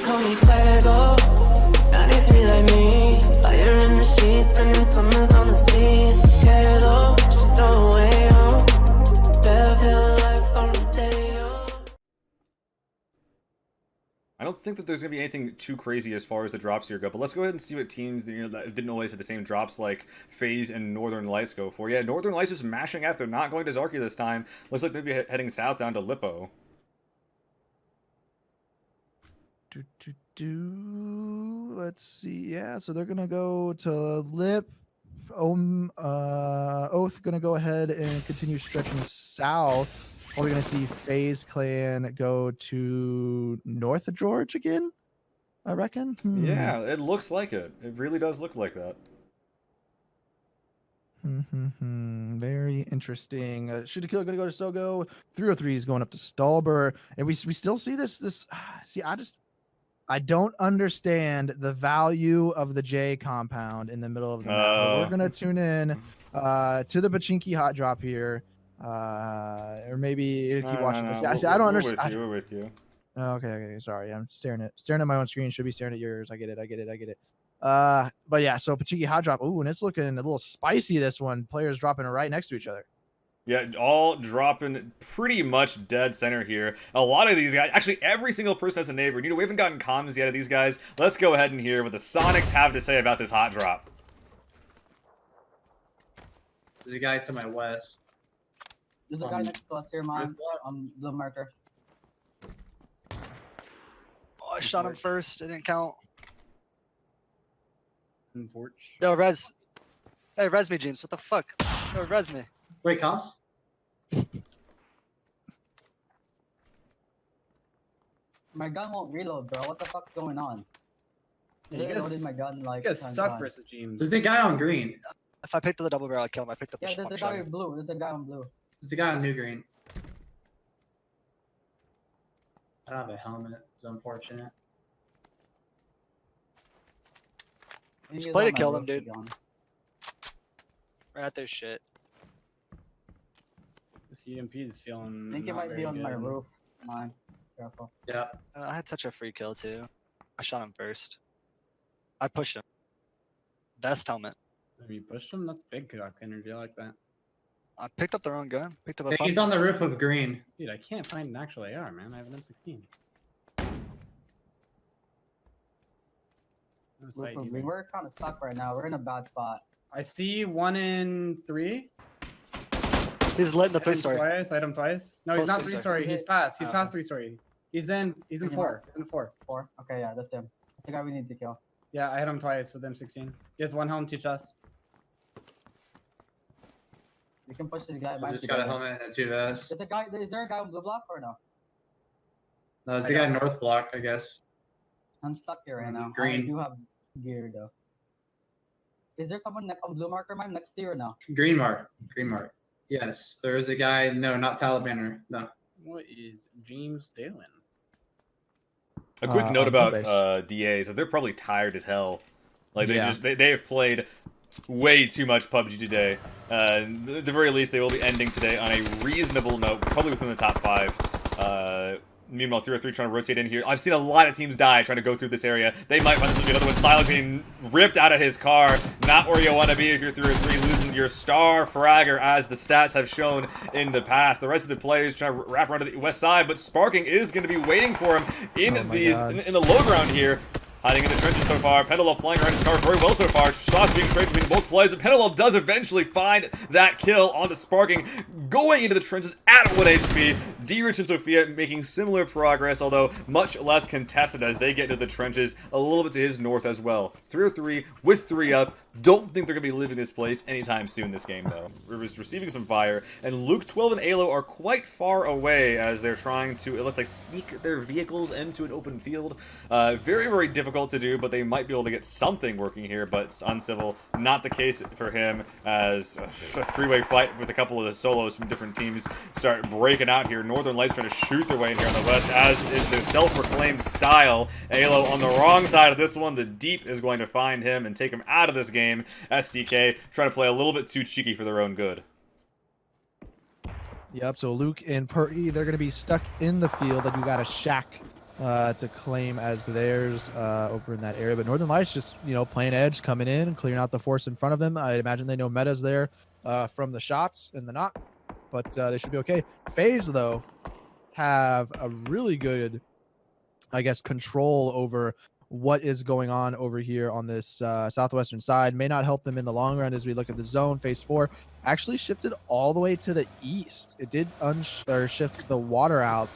Call me Fuego, 93 like me. Fire in the sheets, spending summers on the sea. Quedo, she no way home. Bev Hill life on Rodeo. I don't think that there's going to be anything too crazy as far as the drops here go, but let's go ahead and see what teams that didn't always have the same drops like FaZe and Northern Lights go for. Yeah, Northern Lights is mashing F. They're not going to Zarky this time. Looks like they'll be heading south down to Lippo. Let's see. Yeah, so they're gonna go to Lip. Oath gonna go ahead and continue stretching south. Probably gonna see FaZe Clan go to north of George again, I reckon. Yeah, it looks like it. It really does look like that. Very interesting. Shootakill gonna go to Sogo. 303 is going up to Stalber, and we still see this. See, I don't understand the value of the J compound in the middle of the map. We're gonna tune in to the Pachinki hot drop here, or maybe if you keep watching this. I don't understand. We're with you. Okay. Sorry, I'm staring at my own screen. Should be staring at yours. I get it. But yeah, so Pachinki hot drop. Ooh, and it's looking a little spicy. This one, players dropping right next to each other. Yeah, all dropping pretty much dead center here. A lot of these guys, actually every single person has a neighbor. We haven't gotten comms yet of these guys. Let's go ahead and hear what the Sonics have to say about this hot drop. There's a guy to my west. There's a guy next to us here, man, on the marker. Oh, I shot him first. It didn't count. Porch. Yo, res. Hey, res me, James. What the fuck? Yo, res me. Wait, comms? My gun won't reload, bro. What the fuck's going on? Yeah, I loaded my gun like. You guys 10 suck times. versus James. There's a guy on green. If I picked up the double barrel, I'd kill him. I picked up the Yeah, there's a guy in blue. There's a guy on blue. There's a guy on new green. I don't have a helmet. It's unfortunate. Just play to kill them, dude. Right at their shit. This EMP is feeling. I think it might be on my roof. Mine. Careful. Yeah. I had such a free kill too. I shot him first. I pushed him. Best helmet. Have you pushed him? That's big cock energy. I like that. I picked up the wrong gun. Picked up a. He's on the roof of green. Dude, I can't find an actual AR, man. I have an M16. No We're kind of stuck right now. We're in a bad spot. I see one in 3. He's lit in the Hit him 3-story. Twice. Hit him twice. No, Close he's not 3-story. 3-story. He's past. He's past 3-story. He's in 4. He's in 4. 4. Okay, yeah, that's him. That's the guy we need to kill. Yeah, I hit him twice with M16. He has 1 helmet, 2 chests. We can push this guy I back. just got a helmet and 2 vests. There's a guy. Is there a guy on blue block or no? No, there's a guy north block, I guess. I'm stuck here right now. Green. I do have gear though. Is there someone on blue marker mine next to you or no? Green mark. Green mark. Yes, there is a guy. No, not Talibaner. No. What is James doing? A quick note about DAs. They're probably tired as hell. Like they have played way too much PUBG today. At the very least, they will be ending today on a reasonable note, probably within the top 5. Meanwhile, 303 trying to rotate in here. I've seen a lot of teams die trying to go through this area. They might find this will be another one. Silence getting ripped out of his car. Not where you want to be if you're 303, losing your star fragger, as the stats have shown in the past. The rest of the players trying to wrap around to the west side, but Sparking is going to be waiting for him in in the low ground here. Hiding in the trenches so far. Pentalov playing around his car very well so far. Shots being traded between both players. And Pentalov does eventually find that kill onto Sparking, going into the trenches at 1 HP. D-Rich and Sophia making similar progress, although much less contested as they get into the trenches a little bit to his north as well. 303 with 3 up. Don't think they're going to be leaving this place anytime soon this game, though. We're receiving some fire, and Luke 12 and Alo are quite far away as they're trying to, it looks like, sneak their vehicles into an open field. Very, very difficult to do, but they might be able to get something working here, but Uncivil, not the case for him, as a 3-way fight with a couple of the solos from different teams start breaking out here. Northern Lights trying to shoot their way in here on the west, as is their self-proclaimed style. Alo on the wrong side of this one. The Deep is going to find him and take him out of this game. SDK trying to play a little bit too cheeky for their own good. Yep, so Luke and Purdy, they're going to be stuck in the field, and you got a shack to claim as theirs over in that area. But Northern Lights just, playing edge, coming in and clearing out the force in front of them. I imagine they know meta's there from the shots and the knock, but they should be okay. FaZe, though, have a really good, I guess, control over what is going on over here on this southwestern side. May not help them in the long run as we look at the zone. Phase 4 actually shifted all the way to the east. It did shift the water out,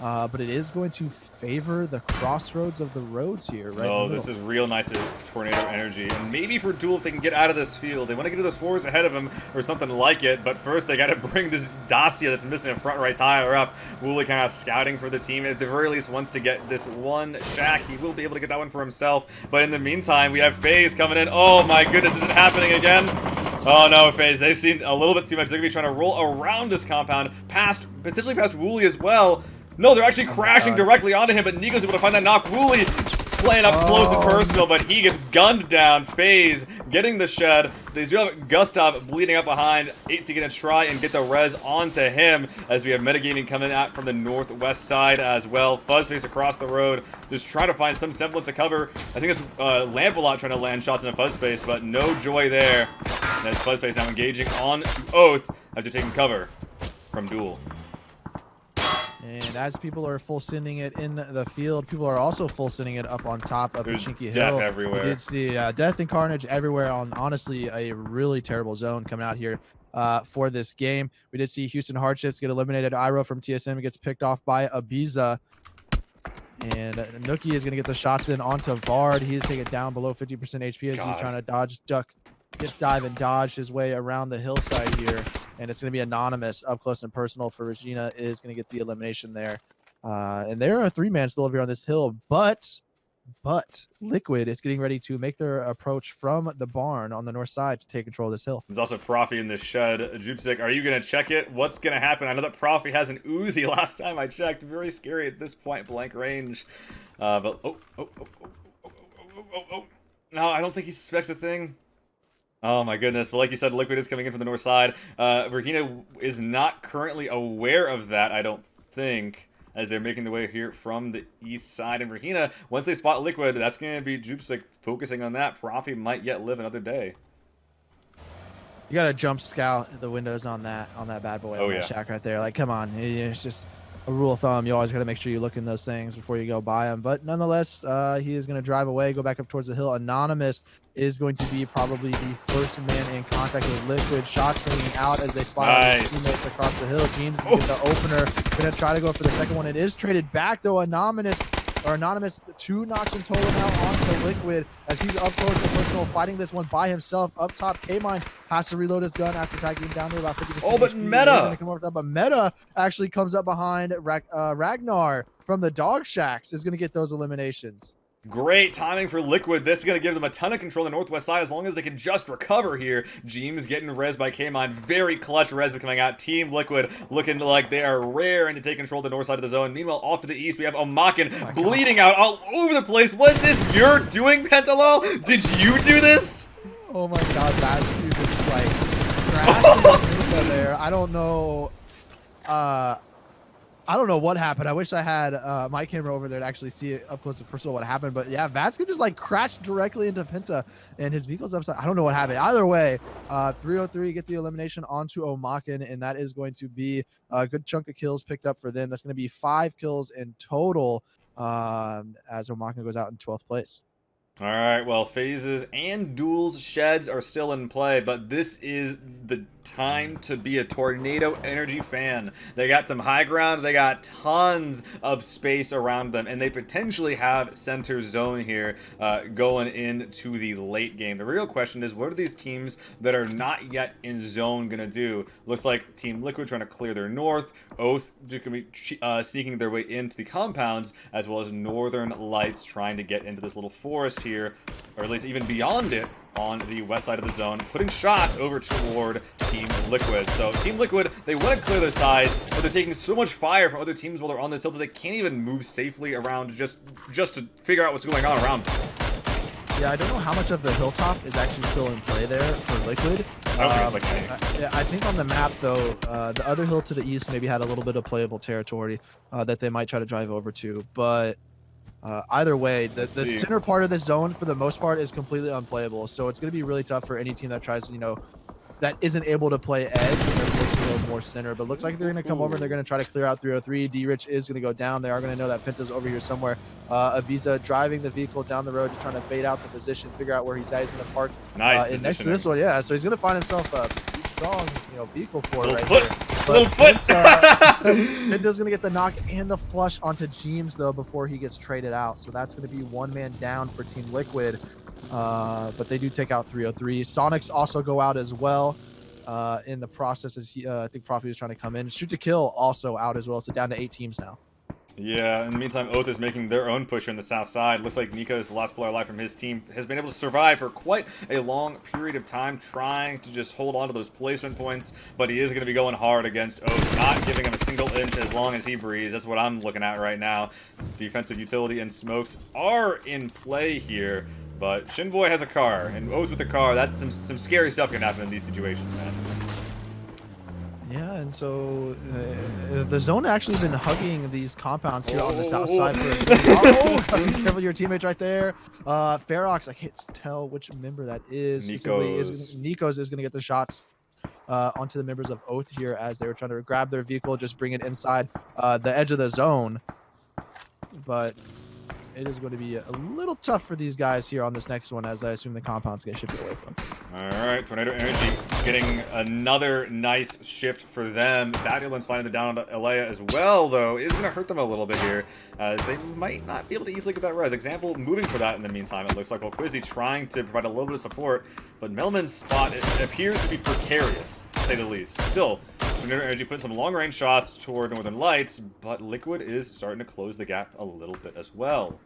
but it is going to favor the crossroads of the roads here, right? Oh, this is real nice tornado energy. And maybe for Duel, if they can get out of this field, they want to get to those fours ahead of him or something like it. But first, they got to bring this Dacia that's missing a front right tire up. Wooly kind of scouting for the team. At the very least, wants to get this one shack. He will be able to get that one for himself. But in the meantime, we have FaZe coming in. Oh my goodness, is it happening again? Oh no, FaZe, they've seen a little bit too much. They're going to be trying to roll around this compound, potentially past Wooly as well. No, they're actually crashing directly onto him, but Nico's able to find that knock. Wooly playing up close and personal, but he gets gunned down. FaZe getting the shed. They do have Gustav bleeding up behind. 8C going to try and get the res onto him as we have metagaming coming out from the northwest side as well. Fuzzface across the road, just trying to find some semblance of cover. I think it's Lampalot trying to land shots in a Fuzzface, but no joy there. As Fuzzface now engaging on Oath after taking cover from Duel. And as people are full sending it in the field, people are also full sending it up on top of There's Chinky death Hill. everywhere. We did see death and carnage everywhere on, honestly, a really terrible zone coming out here for this game. We did see Houston Hardships get eliminated. Iro from TSM gets picked off by Ibiza. And Nookie is going to get the shots in onto Vard. He's taking it down below 50% HP as he's trying to dodge, duck, dive, and dodge his way around the hillside here. And it's going to be anonymous up close and personal for Regina is going to get the elimination there. And there are 3-man still over here on this hill, but Liquid is getting ready to make their approach from the barn on the north side to take control of this hill. There's also Profi in the shed. Jupsik, are you going to check it? What's going to happen? I know that Profi has an Uzi last time I checked. Very scary at this point blank range. But no, I don't think he suspects a thing. Oh my goodness, but like you said, Liquid is coming in from the north side. Regina is not currently aware of that, I don't think, as they're making their way here from the east side. And Regina, once they spot Liquid, that's going to be Jupsik focusing on that. Profi might yet live another day. You got to jump scout the windows on that bad boy. Oh, on that shack right there. Like, come on. It's just a rule of thumb. You always got to make sure you look in those things before you go by them. But nonetheless, he is going to drive away, go back up towards the hill. Anonymous is going to be probably the first man in contact with Liquid. Shots ringing out as they spot out his teammates across the hill. James is going to get the opener. Going to try to go for the second one. It is traded back, though. Anonymous, 2 knocks in total now onto Liquid as he's up close and personal, fighting this one by himself. Up top, K-Mine has to reload his gun after tagging down to about 50%. Oh, but HP. Meta! Come over top, but Meta actually comes up behind Ragnar from the Dog Shacks is going to get those eliminations. Great timing for Liquid. This is going to give them a ton of control on the northwest side as long as they can just recover here. James getting res by K-Mine. Very clutch res is coming out. Team Liquid looking like they are raring to take control of the north side of the zone. Meanwhile, off to the east, we have Omakin bleeding out all over the place. Was this your doing, Pentalo? Did you do this? Oh my god, that dude is like crashing there. I don't know. I don't know what happened. I wish I had my camera over there to actually see it up close and personal what happened. But yeah, Vatska just like crashed directly into Penta and his vehicle's upside. I don't know what happened. Either way, 303 get the elimination onto Omakin, and that is going to be a good chunk of kills picked up for them. That's going to be 5 kills in total as Omakin goes out in 12th place. All right, well, Phases and Duels sheds are still in play, but this is the time to be a Tornado Energy fan. They got some high ground, they got tons of space around them, and they potentially have center zone here going into the late game. The real question is, what are these teams that are not yet in zone going to do? Looks like Team Liquid trying to clear their north, Oath going to be sneaking their way into the compounds, as well as Northern Lights trying to get into this little forest here, or at least even beyond it, on the west side of the zone, putting shots over toward Team Liquid. So Team Liquid, they want to clear their sides, but they're taking so much fire from other teams while they're on this hill that they can't even move safely around just to figure out what's going on around them. Yeah, I don't know how much of the hilltop is actually still in play there for Liquid. I think on the map, though, the other hill to the east maybe had a little bit of playable territory that they might try to drive over to, but Either way, the Let's see. center part of this zone for the most part is completely unplayable. So it's going to be really tough for any team that tries to, that isn't able to play edge and they're forced to go more center. But looks like they're going to come over and they're going to try to clear out 303. D-Rich is going to go down. They are going to know that Penta's over here somewhere. Aviza driving the vehicle down the road, just trying to fade out the position, figure out where he's at. He's going to park next to this one. Yeah, so he's going to find himself a strong, vehicle for it right there. Little foot. Penta's going to get the knock and the flush onto James, though, before he gets traded out. So that's going to be one man down for Team Liquid. But they do take out 303. Sonics also go out as well in the process as I think Profi was trying to come in. Shoot to kill also out as well. So down to 8 teams now. Yeah, in the meantime, Oath is making their own push on the south side. Looks like Nico is the last player alive from his team. Has been able to survive for quite a long period of time, trying to just hold on to those placement points. But he is going to be going hard against Oath, not giving him a single inch as long as he breathes. That's what I'm looking at right now. Defensive utility and smokes are in play here. But Shinboy has a car, and Oath with a car. That's some scary stuff can happen in these situations, man. Yeah, and so the zone actually been hugging these compounds here on the south side. Be careful your teammates right there. Ferox, I can't tell which member that is. Nikos is going to get the shots onto the members of Oath here as they were trying to grab their vehicle, just bring it inside the edge of the zone. But it is going to be a little tough for these guys here on this next one, as I assume the compounds get shifted away from. All right, Tornado Energy getting another nice shift for them. Battleland's finding the down on Alea as well, though. Is going to hurt them a little bit here, as they might not be able to easily get that res. Example, moving for that in the meantime, it looks like. While Quizzy trying to provide a little bit of support, but Melman's spot, it appears to be precarious, to say the least. Still, Tornado Energy putting some long-range shots toward Northern Lights, but Liquid is starting to close the gap a little bit as well.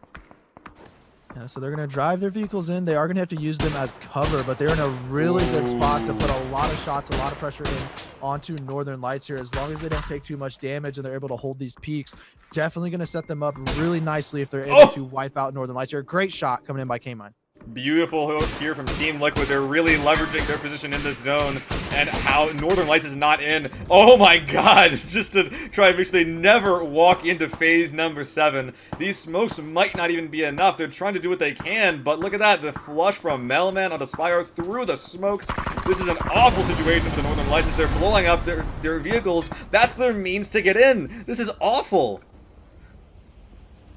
Yeah, so they're going to drive their vehicles in. They are going to have to use them as cover, but they're in a really good spot to put a lot of shots, a lot of pressure in onto Northern Lights here. As long as they don't take too much damage and they're able to hold these peaks, definitely going to set them up really nicely if they're able to wipe out Northern Lights here. Great shot coming in by K-Mine. Beautiful hook here from Team Liquid. They're really leveraging their position in this zone, and how Northern Lights is not in. Oh my god, it's just to try and make sure they never walk into phase number 7. These smokes might not even be enough. They're trying to do what they can, but look at that. The flush from Melman onto Spire through the smokes. This is an awful situation for the Northern Lights as they're blowing up their vehicles. That's their means to get in. This is awful.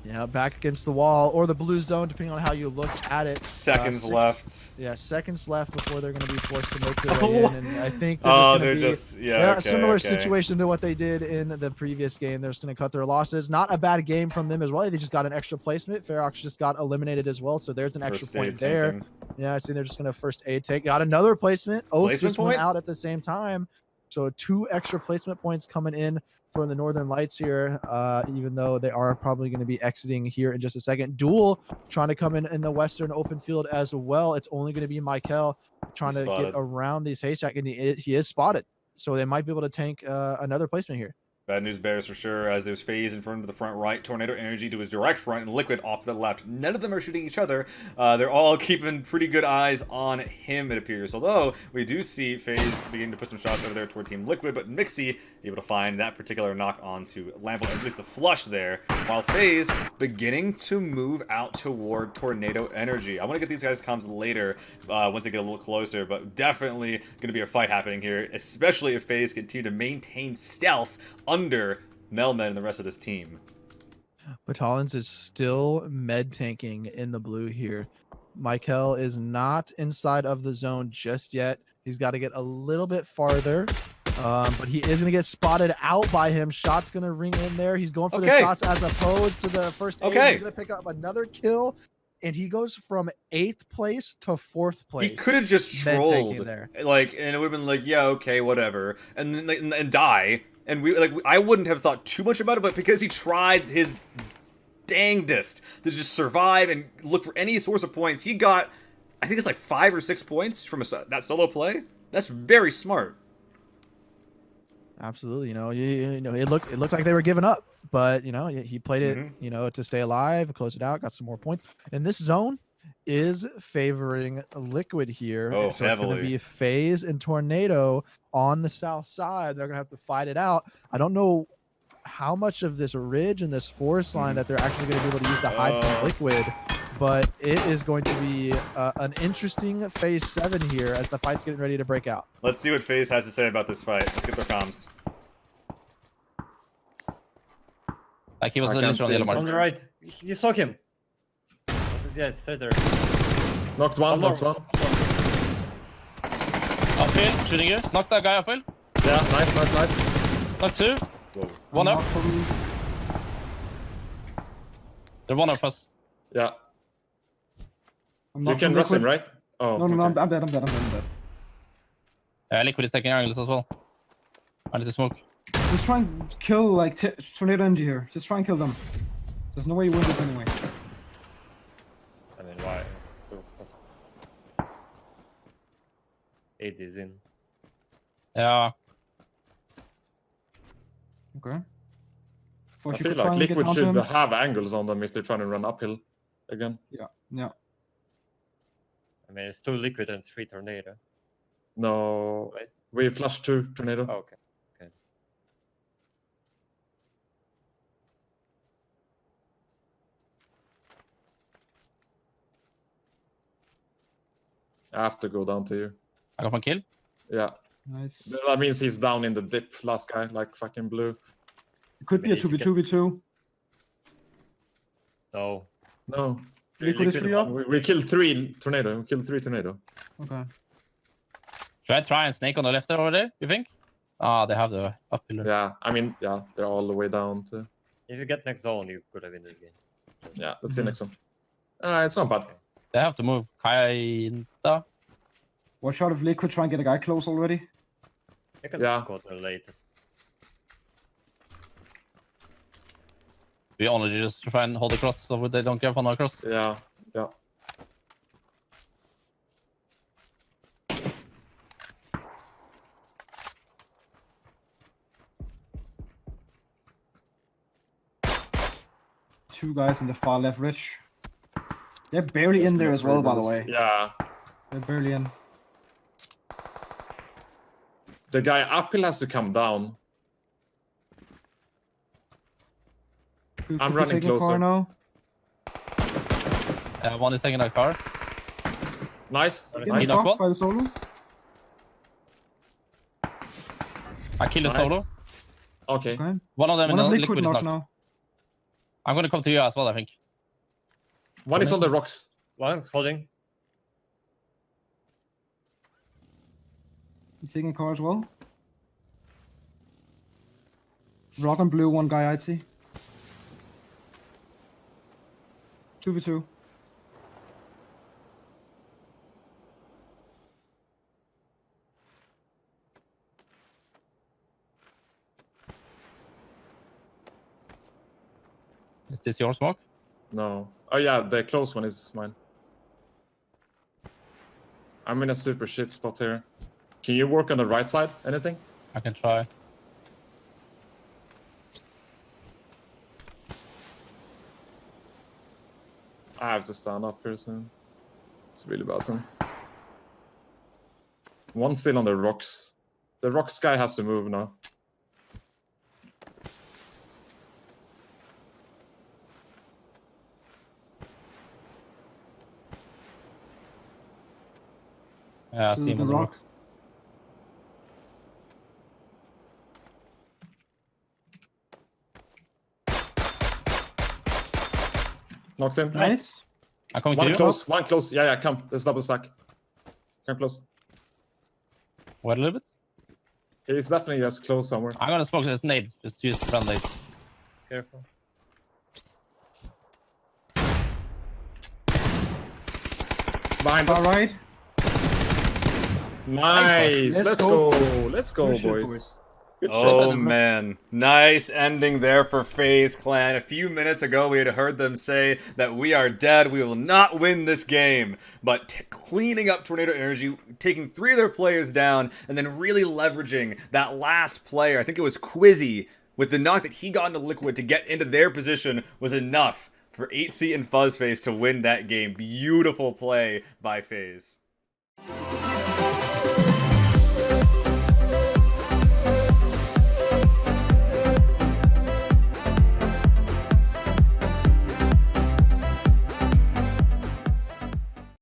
Yeah, back against the wall or the blue zone, depending on how you look at it. Seconds left. Yeah, seconds left before they're going to be forced to make their way in. And I think they're just going to be a similar situation to what they did in the previous game. They're just going to cut their losses. Not a bad game from them as well. They just got an extra placement. Ferox just got eliminated as well, so there's an extra point there. Tanking. Yeah, I see they're just going to first aid take. Got another placement. Oath just went out at the same time. So 2 extra placement points coming in for the Northern Lights here, even though they are probably going to be exiting here in just a second. Duel trying to come in the western open field as well. It's only going to be Michael trying to get around these haystack, and he is spotted. So they might be able to tank another placement here. Bad news bears for sure, as there's FaZe in front of the front right, Tornado Energy to his direct front, and Liquid off to the left. None of them are shooting each other. They're all keeping pretty good eyes on him, it appears. Although, we do see FaZe beginning to put some shots over there toward Team Liquid, but Mixie able to find that particular knock onto Lample, at least the flush there, while FaZe beginning to move out toward Tornado Energy. I want to get these guys' comms later, once they get a little closer, but definitely going to be a fight happening here, especially if FaZe continue to maintain stealth under Melman and the rest of this team. Batalons is still med tanking in the blue here. Michael is not inside of the zone just yet. He's got to get a little bit farther, but he is going to get spotted out by him. Shot's going to ring in there. He's going for the shots as opposed to the first aid. He's going to pick up another kill, and he goes from 8th place to 4th place. He could have just trolled there, like, and it would have been like, yeah, okay, whatever, and then and die. And I wouldn't have thought too much about it, but because he tried his dangdest to just survive and look for any source of points, he got, I think it's like 5 or 6 points from that solo play. That's very smart. Absolutely, it looked like they were giving up, but he played it, to stay alive, close it out, got some more points. And this zone is favoring Liquid here. Oh, so heavily. It's going to be FaZe and Tornado on the south side. They're going to have to fight it out. I don't know how much of this ridge and this forest line that they're actually going to be able to use to hide from Liquid. But it is going to be an interesting phase 7 here as the fight's getting ready to break out. Let's see what FaZe has to say about this fight. Let's get their comms. Like he was literally on the yellow mark. On the right. You saw him. Yeah, it's right there. Knocked one, knocked one. Uphill, shooting you. Knock that guy uphill. Yeah, nice. Knock 2. Whoa. One up. They're one up us. Yeah. You can rush him, right? Oh, No, okay. I'm dead. Liquid is taking angles as well. I need to smoke. Just try and kill like Tornado Energy here. Just try and kill them. There's no way you win this anyway. I mean, why? AIDS is in. Yeah. Okay. I feel like Liquid should have angles on them if they're trying to run uphill again. Yeah. I mean, it's 2 Liquid and 3 Tornado. No, Right. we flashed 2 Tornado. Oh, okay. I have to go down to you. I got my kill. Yeah. Nice. That means he's down in the dip, last guy, like fucking blue. It could be a Maybe you 2v2v2. No. No. Liquid is 3 up. We killed 3 Tornado. We killed 3 Tornado. Okay. Should I try and snake on the left over there, you think? Ah, they have the up pillar. Yeah, I mean, yeah, they're all the way down to... If you get next zone, you could have won the game. Yeah, let's see next one. It's not bad. They have to move. Kinda. Watch out if Liquid try and get a guy close already. You can Yeah. go to the latest. We only just try and hold across so they don't get one across. Yeah, yeah. Two guys in the far left ridge. They're barely in there as well, by the way. Yeah. They're barely in. The guy uphill has to come down. I'm running taking a car closer. now. One is taking a car. Nice. Getting Nice. knocked stopped one. by the solo. I killed a Nice. solo. Okay. Okay. One of them in One the of liquid is knocked knocked. now. I'm gonna come to you as well, I think. One is on the rocks. One holding. He's taking a car as well. Rock and blue, one guy I'd see. 2v2. Is this your smoke? No. Oh yeah, the close one is mine. I'm in a super shit spot here. Can you work on the right side? Anything? I can try. I have to stand up here soon. It's really bad for me. One still on the rocks. The rocks guy has to move now. Yeah, I see him the on the rock. rocks. Knocked him. Nice. I'm coming to One you. close, one close. Yeah, come. Let's double stack. Come close. Wait a little bit. He's definitely just close somewhere. I'm gonna smoke this nade. Just use the front nade. Careful. Behind All us. right. Nice. Let's Let's go. go. Let's go, Good shit, boys. Good Oh shit. man, nice ending there for FaZe Clan. A few minutes ago we had heard them say that we are dead, we will not win this game. But cleaning up Tornado Energy, taking 3 of their players down, and then really leveraging that last player, I think it was Quizzy, with the knock that he got into Liquid to get into their position was enough for 8C and FuzzFace to win that game. Beautiful play by FaZe.